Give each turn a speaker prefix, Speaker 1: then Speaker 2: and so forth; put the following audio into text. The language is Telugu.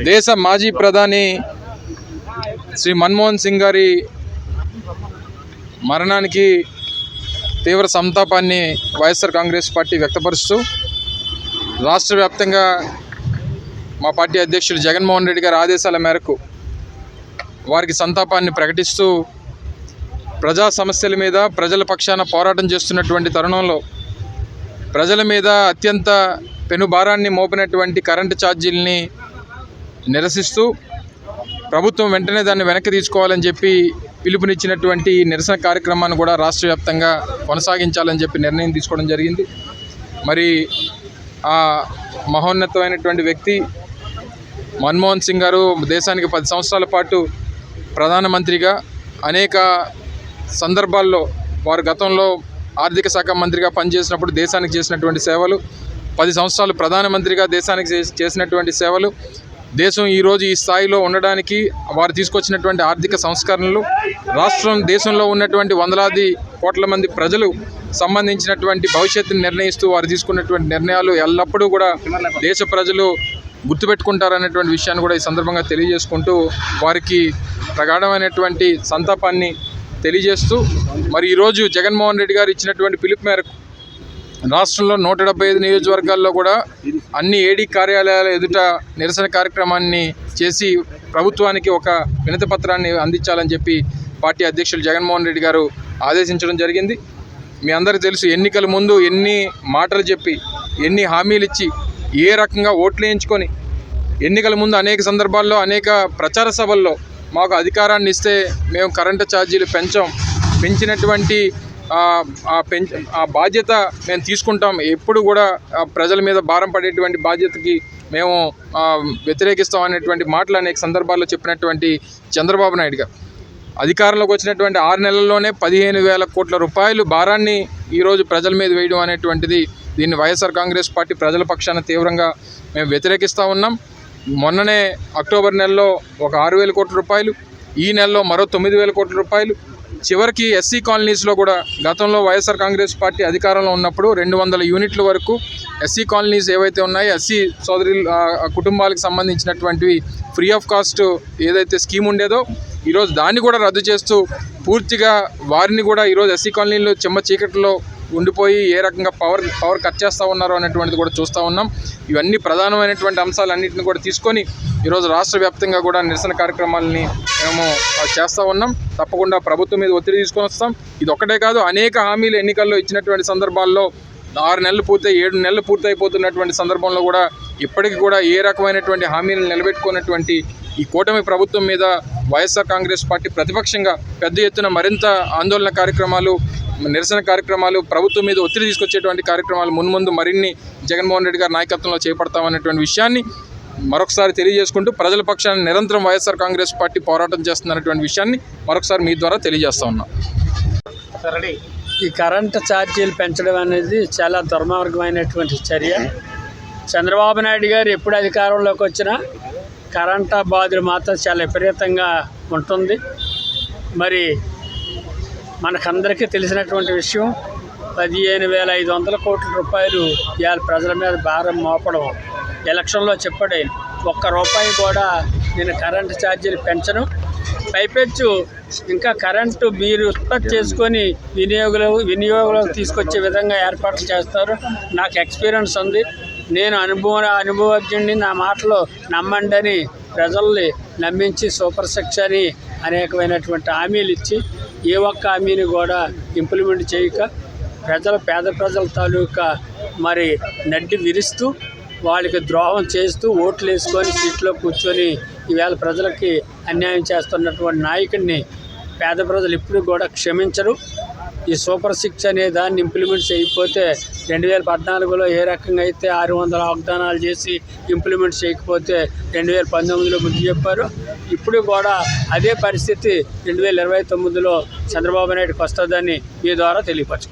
Speaker 1: దేశ మాజీ ప్రధాని శ్రీ మన్మోహన్ సింగ్ గారి మరణానికి తీవ్ర సంతాపాన్ని వైఎస్ఆర్ కాంగ్రెస్ పార్టీ వ్యక్తపరుస్తూ రాష్ట్ర వ్యాప్తంగా మా పార్టీ అధ్యక్షులు జగన్మోహన్ రెడ్డి గారి ఆదేశాల మేరకు వారికి సంతాపాన్ని ప్రకటిస్తూ ప్రజా సమస్యల మీద ప్రజల పక్షాన పోరాటం చేస్తున్నటువంటి తరుణంలో ప్రజల మీద అత్యంత పెనుభారాన్ని మోపినటువంటి కరెంటు ఛార్జీలని నిరసిస్తూ ప్రభుత్వం వెంటనే దాన్ని వెనక్కి తీసుకోవాలని చెప్పి పిలుపునిచ్చినటువంటి నిరసన కార్యక్రమాన్ని కూడా రాష్ట్ర వ్యాప్తంగా కొనసాగించాలని చెప్పి నిర్ణయం తీసుకోవడం జరిగింది. మరి ఆ మహోన్నతమైనటువంటి వ్యక్తి మన్మోహన్ సింగ్ గారు దేశానికి 10 సంవత్సరాల పాటు ప్రధానమంత్రిగా అనేక సందర్భాల్లో వారు గతంలో ఆర్థిక శాఖ మంత్రిగా పనిచేసినప్పుడు దేశానికి చేసినటువంటి సేవలు, 10 సంవత్సరాలు ప్రధానమంత్రిగా దేశానికి చేసినటువంటి సేవలు, దేశం ఈరోజు ఈ స్థాయిలో ఉండడానికి వారు తీసుకొచ్చినటువంటి ఆర్థిక సంస్కరణలు, దేశంలో ఉన్నటువంటి వందలాది కోట్ల మంది ప్రజలు సంబంధించినటువంటి భవిష్యత్తుని నిర్ణయిస్తూ వారు తీసుకున్నటువంటి నిర్ణయాలు ఎల్లప్పుడూ కూడా దేశ ప్రజలు గుర్తుపెట్టుకుంటారనేటువంటి విషయాన్ని కూడా ఈ సందర్భంగా తెలియజేసుకుంటూ వారికి ప్రగాఢమైనటువంటి సంతాపాన్ని తెలియజేస్తూ మరి ఈరోజు జగన్మోహన్ రెడ్డి గారు ఇచ్చినటువంటి పిలుపు మేరకు రాష్ట్రంలో 175 నియోజకవర్గాల్లో కూడా అన్ని ఏడీ కార్యాలయాల ఎదుట నిరసన కార్యక్రమాన్ని చేసి ప్రభుత్వానికి ఒక వినతి పత్రాన్ని అందించాలని చెప్పి పార్టీ అధ్యక్షులు జగన్మోహన్ రెడ్డి గారు ఆదేశించడం జరిగింది. మీ అందరికీ తెలుసు, ఎన్నికల ముందు ఎన్ని మాటలు చెప్పి ఎన్ని హామీలు ఇచ్చి ఏ రకంగా ఓట్లు వేయించుకొని ఎన్నికల ముందు అనేక సందర్భాల్లో అనేక ప్రచార సభల్లో మాకు అధికారాన్ని ఇస్తే మేము కరెంటు ఛార్జీలు పెంచినటువంటి ఆ బాధ్యత మేము తీసుకుంటాం, ఎప్పుడు కూడా ప్రజల మీద భారం పడేటువంటి బాధ్యతకి మేము వ్యతిరేకిస్తాం అనేటువంటి మాటలు అనేక సందర్భాల్లో చెప్పినటువంటి చంద్రబాబు నాయుడు గారు అధికారంలోకి వచ్చినటువంటి 6 నెలల్లోనే 15,000 కోట్ల రూపాయలు భారాన్ని ఈరోజు ప్రజల మీద వేయడం అనేటువంటిది, దీన్ని వైఎస్ఆర్ కాంగ్రెస్ పార్టీ ప్రజల పక్షాన తీవ్రంగా మేము వ్యతిరేకిస్తూ ఉన్నాం. మొన్ననే అక్టోబర్ నెలలో ఒక 6,000 కోట్ల రూపాయలు, ఈ నెలలో మరో 9,000 కోట్ల రూపాయలు, చివరికి ఎస్సీ కాలనీస్లో కూడా గతంలో వైఎస్ఆర్ కాంగ్రెస్ పార్టీ అధికారంలో ఉన్నప్పుడు 200 యూనిట్ల వరకు ఎస్సీ కాలనీస్ ఏవైతే ఉన్నాయో ఎస్సీ సోదరుల కుటుంబాలకు సంబంధించినటువంటివి ఫ్రీ ఆఫ్ కాస్ట్ ఏదైతే స్కీమ్ ఉండేదో ఈరోజు దాన్ని కూడా రద్దు చేస్తూ పూర్తిగా వారిని కూడా ఈరోజు ఎస్సీ కాలనీలో చెమ్మ చీకట్లో ఉండిపోయి ఏ రకంగా పవర్ కట్ చేస్తూ ఉన్నారో అనేటువంటిది కూడా చూస్తూ ఉన్నాం. ఇవన్నీ ప్రధానమైనటువంటి అంశాలన్నింటినీ కూడా తీసుకొని ఈరోజు రాష్ట్ర వ్యాప్తంగా కూడా నిరసన కార్యక్రమాలని మేము చేస్తూ ఉన్నాం. తప్పకుండా ప్రభుత్వం మీద ఒత్తిడి తీసుకొని వస్తాం. ఇది ఒక్కటే కాదు, అనేక హామీలు ఎన్నికల్లో ఇచ్చినటువంటి సందర్భాల్లో 6 నెలలు పూర్తయి 7 నెలలు పూర్తయిపోతున్నటువంటి సందర్భంలో కూడా ఇప్పటికీ కూడా ఏ రకమైనటువంటి హామీలను నిలబెట్టుకున్నటువంటి ఈ కూటమి ప్రభుత్వం మీద వైఎస్ఆర్ కాంగ్రెస్ పార్టీ ప్రతిపక్షంగా పెద్ద ఎత్తున మరింత ఆందోళన కార్యక్రమాలు, నిరసన కార్యక్రమాలు, ప్రభుత్వం మీద ఒత్తిడి తీసుకొచ్చేటువంటి కార్యక్రమాలు మున్ముందు మరిన్ని జగన్మోహన్ రెడ్డి గారి నాయకత్వంలో చేపడతామనేటువంటి విషయాన్ని మరొకసారి తెలియజేసుకుంటూ ప్రజల పక్షాన్ని నిరంతరం వైఎస్ఆర్ కాంగ్రెస్ పార్టీ పోరాటం చేస్తున్నటువంటి విషయాన్ని మరొకసారి మీ ద్వారా తెలియజేస్తా ఉన్నాం.
Speaker 2: ఈ కరెంటు ఛార్జీలు పెంచడం అనేది చాలా దుర్మార్గమైనటువంటి చర్య. చంద్రబాబు నాయుడు గారు ఎప్పుడు అధికారంలోకి వచ్చినా కరెంటు బాధలు మాత్రం చాలా విపరీతంగా ఉంటుంది. మరి మనకందరికీ తెలిసినటువంటి విషయం, 15,500 కోట్ల రూపాయలు ఇవాళ ప్రజల మీద భారం మోపడం ఎలక్షన్లో చెప్పాడు. ₹1 కూడా నేను కరెంటు ఛార్జీలు పెంచను, పైపెచ్చు ఇంకా కరెంటు మీరు ఉత్పత్తి చేసుకొని వినియోగంలోకి తీసుకొచ్చే విధంగా ఏర్పాట్లు చేస్తారు. నాకు ఎక్స్పీరియన్స్ ఉంది, నేను అనుభవజ్ఞుడిని, నా మాటలు నమ్మండి అని ప్రజల్ని నమ్మించి సూపర్ సిక్స్ అని అనేకమైనటువంటి హామీలు ఇచ్చి ఏ ఒక్క హామీని కూడా ఇంప్లిమెంట్ చేయక పేద ప్రజల తాలూకా మరి నడ్డి విరుస్తూ వాళ్ళకి ద్రోహం చేస్తూ ఓట్లు వేసుకొని సీట్లో కూర్చొని ఈవేళ ప్రజలకి అన్యాయం చేస్తున్నటువంటి నాయకుడిని పేద ప్రజలు ఎప్పుడు కూడా క్షమించరు. ఈ సూపర్ సిక్స్ అనే దాన్ని ఇంప్లిమెంట్ చేయకపోతే 2014లో ఏ రకంగా అయితే 600 వాగ్దానాలు చేసి ఇంప్లిమెంట్ చేయకపోతే 2019లో బుద్ధి చెప్పారు. ఇప్పుడు కూడా అదే పరిస్థితి 2029లో చంద్రబాబు నాయుడుకి వస్తుందని మీ ద్వారా తెలియపరచు.